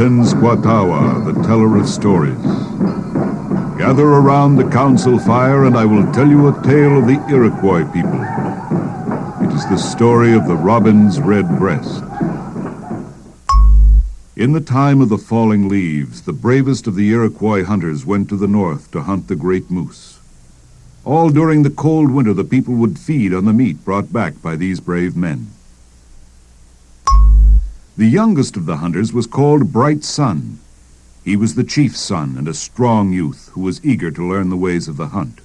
Squatawa, the teller of stories. Gather around the council fire and I will tell you a tale of the Iroquois people. It is the story of the robin's red breast. In the time of the falling leaves, the bravest of the Iroquois hunters went to the north to hunt the great moose. All during the cold winter, the people would feed on the meat brought back by these brave men. The youngest of the hunters was called Bright Sun. He was the chief's son and a strong youth who was eager to learn the ways of the hunt.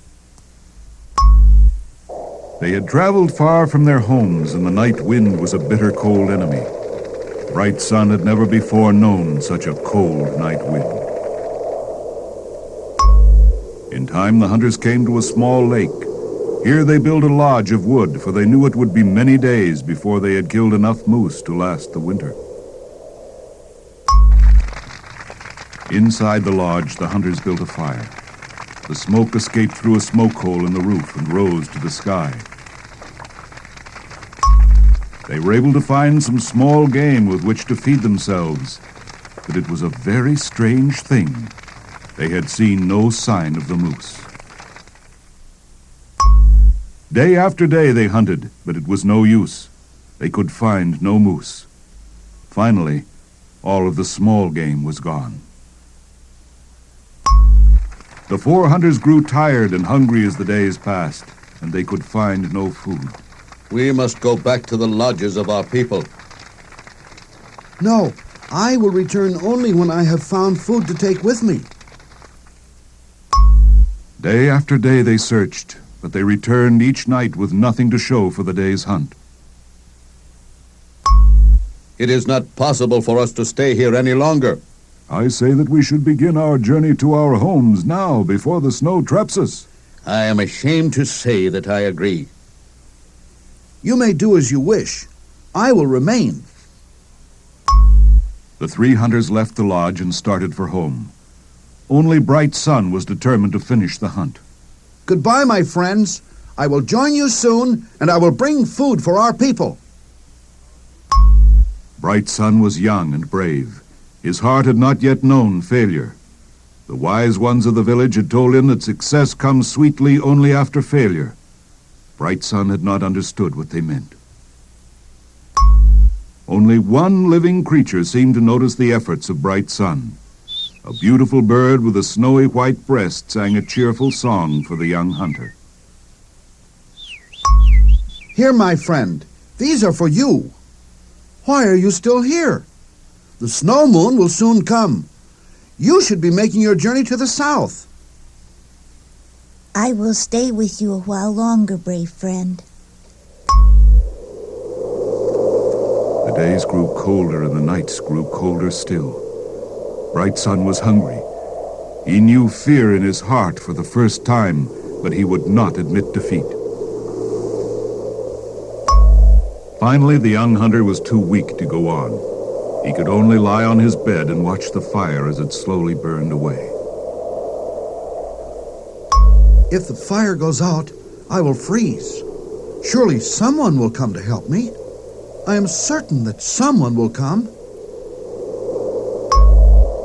They had traveled far from their homes, and the night wind was a bitter cold enemy. Bright Sun had never before known such a cold night wind. In time, the hunters came to a small lake. Here they built a lodge of wood, for they knew it would be many days before they had killed enough moose to last the winter. Inside the lodge, the hunters built a fire. The smoke escaped through a smoke hole in the roof and rose to the sky. They were able to find some small game with which to feed themselves, but it was a very strange thing. They had seen no sign of the moose. Day after day they hunted, but it was no use. They could find no moose. Finally, all of the small game was gone. The four hunters grew tired and hungry as the days passed, and they could find no food. We must go back to the lodges of our people. No, I will return only when I have found food to take with me. Day after day they searched, but they returned each night with nothing to show for the day's hunt. It is not possible for us to stay here any longer. I say that we should begin our journey to our homes now, before the snow traps us. I am ashamed to say that I agree. You may do as you wish. I will remain. The three hunters left the lodge and started for home. Only Bright Sun was determined to finish the hunt. Goodbye, my friends. I will join you soon, and I will bring food for our people. Bright Sun was young and brave. His heart had not yet known failure. The wise ones of the village had told him that success comes sweetly only after failure. Bright Sun had not understood what they meant. Only one living creature seemed to notice the efforts of Bright Sun. A beautiful bird with a snowy white breast sang a cheerful song for the young hunter. Here, my friend, these are for you. Why are you still here? The snow moon will soon come. You should be making your journey to the south. I will stay with you a while longer, brave friend. The days grew colder and the nights grew colder still. Bright Sun was hungry. He knew fear in his heart for the first time, but he would not admit defeat. Finally, the young hunter was too weak to go on. He could only lie on his bed and watch the fire as it slowly burned away. If the fire goes out, I will freeze. Surely someone will come to help me. I am certain that someone will come.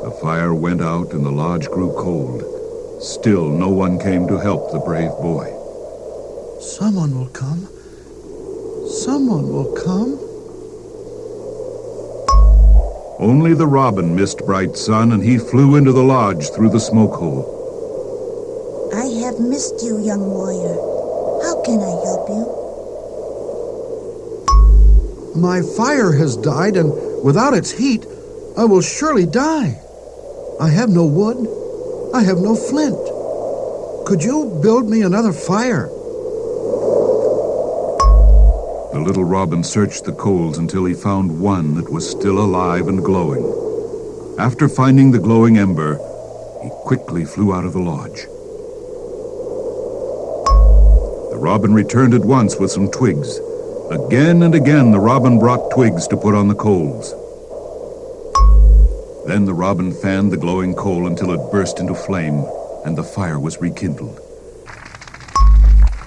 The fire went out and the lodge grew cold. Still, no one came to help the brave boy. Someone will come. Someone will come. Only the robin missed Bright Sun, and he flew into the lodge through the smoke hole. I have missed you, young warrior. How can I help you? My fire has died, and without its heat, I will surely die. I have no wood. I have no flint. Could you build me another fire? The little robin searched the coals until he found one that was still alive and glowing. After finding the glowing ember, he quickly flew out of the lodge. The robin returned at once with some twigs. Again and again the robin brought twigs to put on the coals. Then the robin fanned the glowing coal until it burst into flame, and the fire was rekindled.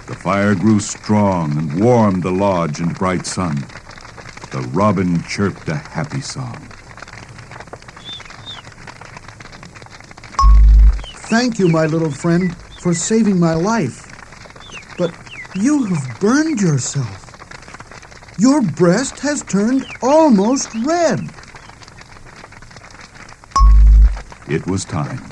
The fire grew strong and warmed the lodge and Bright Sun. The robin chirped a happy song. thank you, my little friend, for saving my life. But you have burned yourself. Your breast has turned almost red. It was time.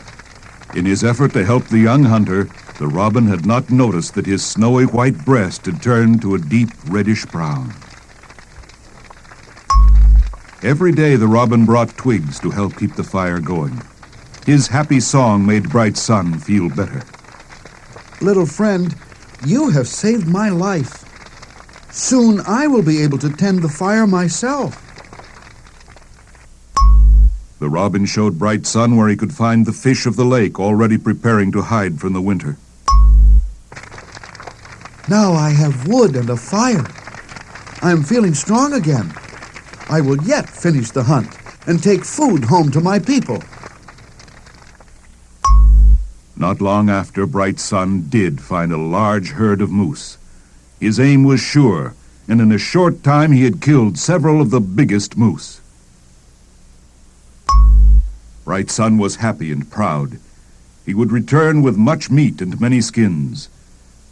In his effort to help the young hunter, the robin had not noticed that his snowy white breast had turned to a deep reddish brown. Every day the robin brought twigs to help keep the fire going. His happy song made Bright Sun feel better. Little friend, you have saved my life. Soon I will be able to tend the fire myself. The robin showed Bright Sun where he could find the fish of the lake already preparing to hide from the winter. Now I have wood and a fire. I am feeling strong again. I will yet finish the hunt and take food home to my people. Not long after, Bright Sun did find a large herd of moose. His aim was sure, and in a short time he had killed several of the biggest moose. Bright Sun was happy and proud. He would return with much meat and many skins.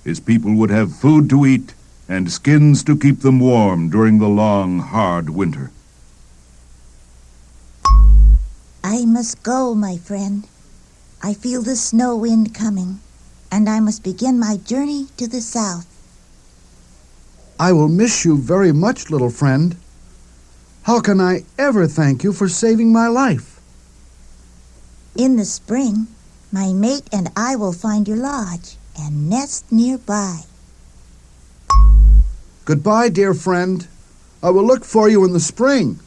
His people would have food to eat and skins to keep them warm during the long, hard winter. I must go, my friend. I feel the snow wind coming, and I must begin my journey to the south. I will miss you very much, little friend. How can I ever thank you for saving my life? In the spring, my mate and I will find your lodge and nest nearby. Goodbye, dear friend. I will look for you in the spring.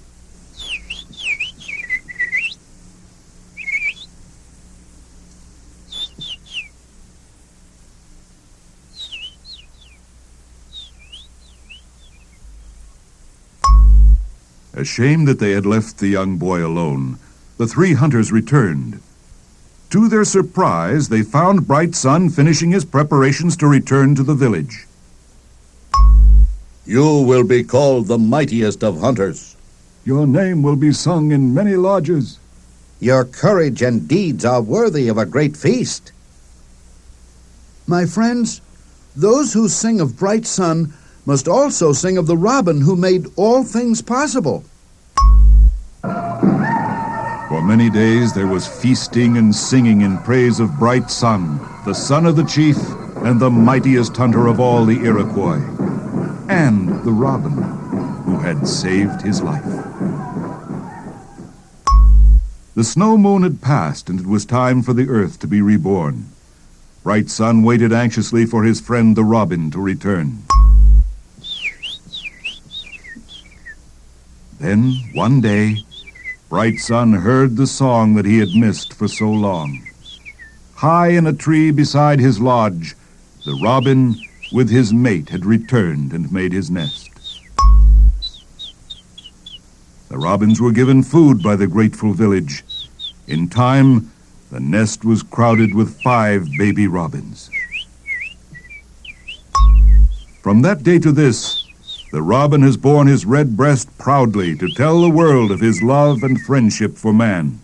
Ashamed that they had left the young boy alone, the three hunters returned. To their surprise, they found Bright Sun finishing his preparations to return to the village. You will be called the mightiest of hunters. Your name will be sung in many lodges. Your courage and deeds are worthy of a great feast. My friends, those who sing of Bright Sun must also sing of the robin who made all things possible. For many days there was feasting and singing in praise of Bright Sun, the son of the chief and the mightiest hunter of all the Iroquois, and the robin who had saved his life. The snow moon had passed, and it was time for the earth to be reborn. Bright Sun waited anxiously for his friend the robin to return. Then, one day, Bright Sun heard the song that he had missed for so long. High in a tree beside his lodge, the robin with his mate had returned and made his nest. The robins were given food by the grateful village. In time, the nest was crowded with 5 baby robins. From that day to this, the robin has borne his red breast proudly to tell the world of his love and friendship for man.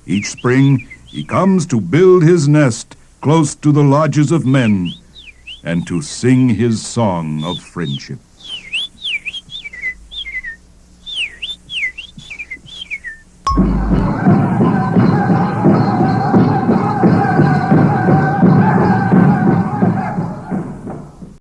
Each spring, he comes to build his nest close to the lodges of men and to sing his song of friendship.